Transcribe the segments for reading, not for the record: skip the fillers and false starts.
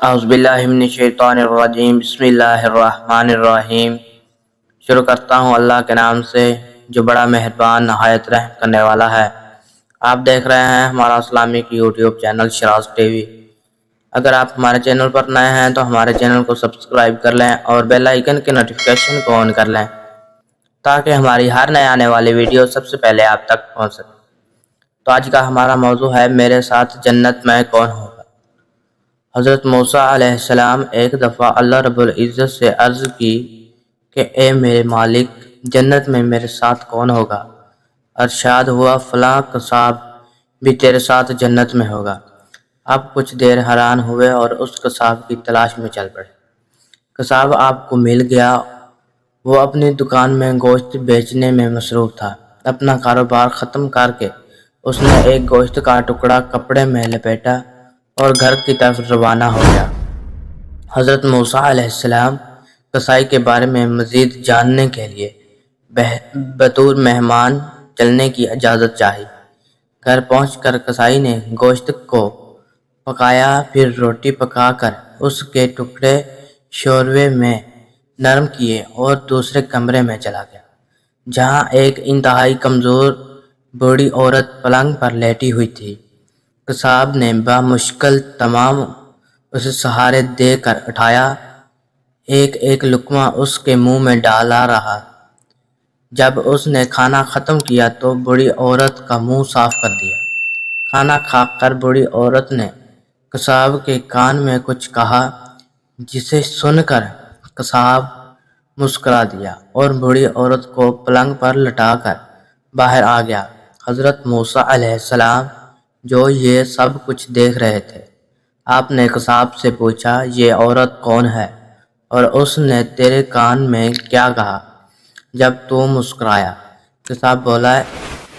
اعوذ باللہ من الشیطان الرجیم، بسم اللہ الرحمن الرحیم۔ شروع کرتا ہوں اللہ کے نام سے جو بڑا مہربان نہایت رحم کرنے والا ہے۔ آپ دیکھ رہے ہیں ہمارا Islamic YouTube channel Shiraz T V. اگر آپ ہمارے چینل پر نئے ہیں تو ہمارے چینل کو سبسکرائب کر لیں اور بیل آئیکن کے نوٹیفیکیشن کو آن کر لیں تاکہ ہماری ہر نئے آنے والی ویڈیو سب سے پہلے آپ تک پہنچ سکے۔ تو آج کا ہمارا موضوع ہے میرے ساتھ جنت میں کون ہوگا۔ حضرت موسیٰ علیہ السلام ایک دفعہ اللہ رب العزت سے عرض کی کہ اے میرے مالک، جنت میں میرے ساتھ کون ہوگا؟ ارشاد ہوا فلاں قصاب بھی تیرے ساتھ جنت میں ہوگا۔ اب کچھ دیر حیران ہوئے اور اس قصاب کی تلاش میں چل پڑے۔ قصاب آپ کو مل گیا۔ وہ اپنی دکان میں گوشت بیچنے میں مصروف تھا۔ اپنا کاروبار ختم کر کے اس نے ایک گوشت کا ٹکڑا کپڑے میں لپیٹا اور گھر کی طرف روانہ ہو گیا۔ حضرت موسیٰ علیہ السلام قصائی کے بارے میں مزید جاننے کے لیے بطور مہمان چلنے کی اجازت چاہی۔ گھر پہنچ کر قصائی نے گوشت کو پکایا، پھر روٹی پکا کر اس کے ٹکڑے شوربے میں نرم کیے اور دوسرے کمرے میں چلا گیا جہاں ایک انتہائی کمزور بوڑھی عورت پلنگ پر لیٹی ہوئی تھی۔ قصاب نے بامشکل تمام اسے سہارے دے کر اٹھایا، ایک ایک لقمہ اس کے منہ میں ڈالا رہا۔ جب اس نے کھانا ختم کیا تو بوڑھی عورت کا منہ صاف کر دیا۔ کھانا کھا کر بوڑھی عورت نے قصاب کے کان میں کچھ کہا جسے سن کر قصاب مسکرا دیا اور بوڑھی عورت کو پلنگ پر لٹا کر باہر آ گیا۔ حضرت موسیٰ علیہ السلام جو یہ سب کچھ دیکھ رہے تھے، آپ نے قصاب سے پوچھا یہ عورت کون ہے اور اس نے تیرے کان میں کیا کہا جب تو مسکرایا؟ قصاب بولا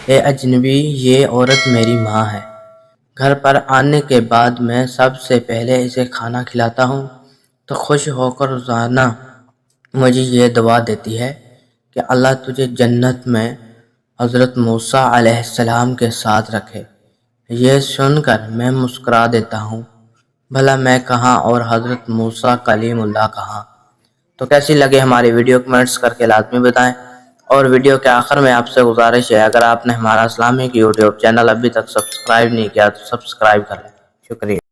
اے اجنبی، یہ عورت میری ماں ہے۔ گھر پر آنے کے بعد میں سب سے پہلے اسے کھانا کھلاتا ہوں تو خوش ہو کر روزانہ مجھے یہ دعا دیتی ہے کہ اللہ تجھے جنت میں حضرت موسیٰ علیہ السلام کے ساتھ رکھے۔ یہ سن کر میں مسکرا دیتا ہوں بھلا میں کہاں اور حضرت موسیٰ کلیم اللہ کہاں۔ تو کیسی لگے ہماری ویڈیو کمنٹس کر کے لازمی بتائیں، اور ویڈیو کے آخر میں آپ سے گزارش ہے اگر آپ نے ہمارا اسلامک یوٹیوب چینل ابھی تک سبسکرائب نہیں کیا تو سبسکرائب کر لیں۔ شکریہ۔